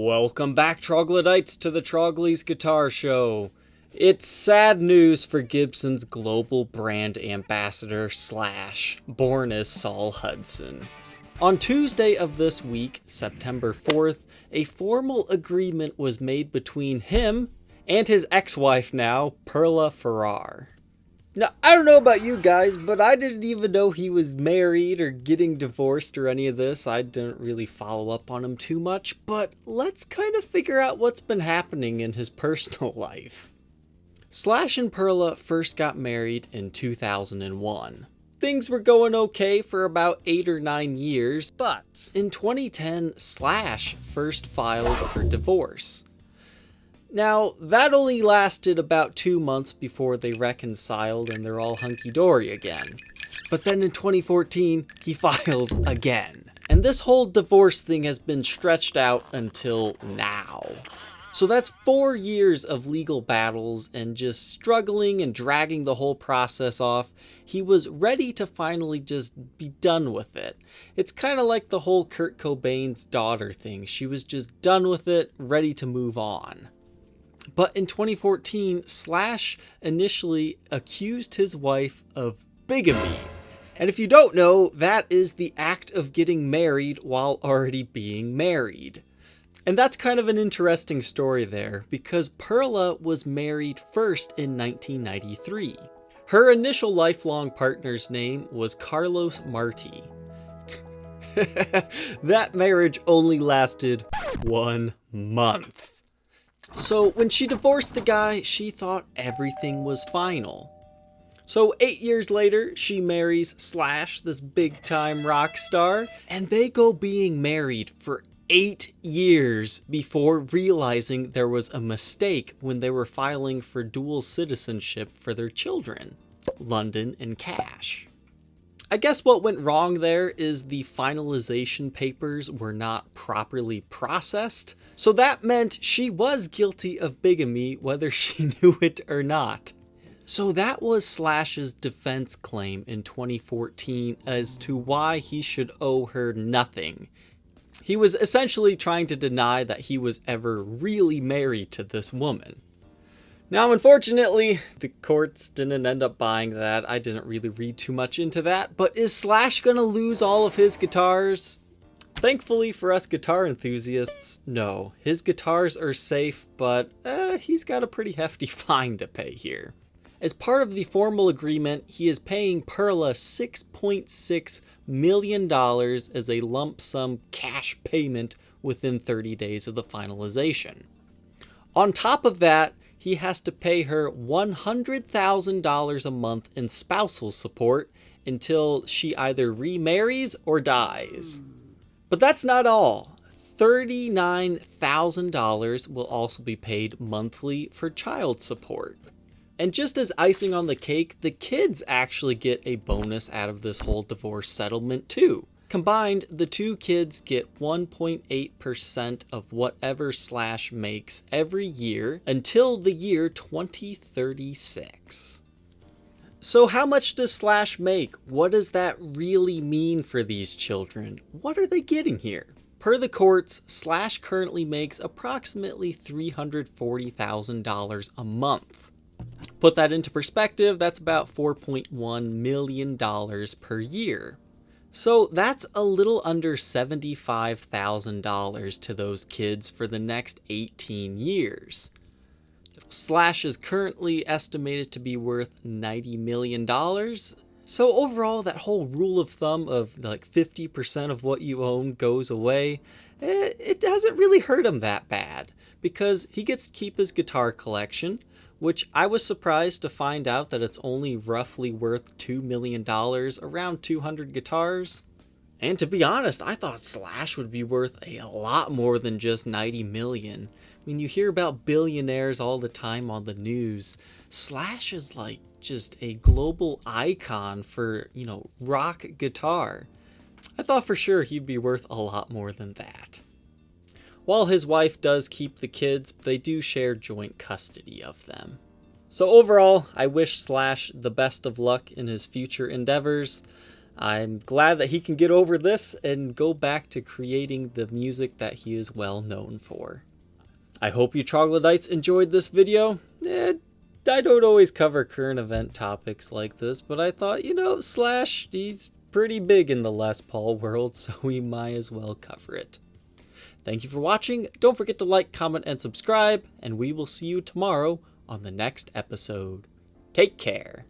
Welcome back, troglodytes, to the Trogly's Guitar Show. It's sad news for Gibson's global brand ambassador / born as Saul Hudson. On Tuesday of this week, September 4th, a formal agreement was made between him and his ex-wife now, Perla Farrar. Now, I don't know about you guys, but I didn't even know he was married or getting divorced or any of this. I didn't really follow up on him too much, but let's kind of figure out what's been happening in his personal life. Slash and Perla first got married in 2001. Things were going okay for about 8 or 9 years, but in 2010, Slash first filed for divorce. Now, that only lasted about 2 months before they reconciled and they're all hunky-dory again. But then in 2014, he files again. And this whole divorce thing has been stretched out until now. So that's 4 years of legal battles and just struggling and dragging the whole process off. He was ready to finally just be done with it. It's kind of like the whole Kurt Cobain's daughter thing. She was just done with it, ready to move on. But in 2014, Slash initially accused his wife of bigamy. And if you don't know, that is the act of getting married while already being married. And that's kind of an interesting story there, because Perla was married first in 1993. Her initial lifelong partner's name was Carlos Marti. That marriage only lasted 1 month. So when she divorced the guy, she thought everything was final. So 8 years later, she marries Slash, this big-time rock star, and they go being married for 8 years before realizing there was a mistake when they were filing for dual citizenship for their children, London and Cash. I guess what went wrong there is the finalization papers were not properly processed, so that meant she was guilty of bigamy whether she knew it or not. So that was Slash's defense claim in 2014 as to why he should owe her nothing. He was essentially trying to deny that he was ever really married to this woman. Now, unfortunately, the courts didn't end up buying that. I didn't really read too much into that. But is Slash gonna lose all of his guitars? Thankfully for us guitar enthusiasts, no. His guitars are safe, but he's got a pretty hefty fine to pay here. As part of the formal agreement, he is paying Perla $6.6 million as a lump sum cash payment within 30 days of the finalization. On top of that, he has to pay her $100,000 a month in spousal support until she either remarries or dies. But that's not all. $39,000 will also be paid monthly for child support. And just as icing on the cake, the kids actually get a bonus out of this whole divorce settlement too. Combined, the two kids get 1.8% of whatever Slash makes every year until the year 2036. So how much does Slash make? What does that really mean for these children? What are they getting here? Per the courts, Slash currently makes approximately $340,000 a month. Put that into perspective, that's about $4.1 million per year. So that's a little under $75,000 to those kids for the next 18 years. Slash is currently estimated to be worth $90 million. So overall, that whole rule of thumb of like 50% of what you own goes away, it hasn't really hurt him that bad because he gets to keep his guitar collection, which I was surprised to find out that it's only roughly worth $2 million, around 200 guitars. And to be honest, I thought Slash would be worth a lot more than just 90 million. I mean, you hear about billionaires all the time on the news. Slash is like just a global icon for, rock guitar. I thought for sure he'd be worth a lot more than that. While his wife does keep the kids, they do share joint custody of them. So overall, I wish Slash the best of luck in his future endeavors. I'm glad that he can get over this and go back to creating the music that he is well known for. I hope you troglodytes enjoyed this video. I don't always cover current event topics like this, but I thought, Slash, he's pretty big in the Les Paul world, so we might as well cover it. Thank you for watching. Don't forget to like, comment, and subscribe, and we will see you tomorrow on the next episode. Take care.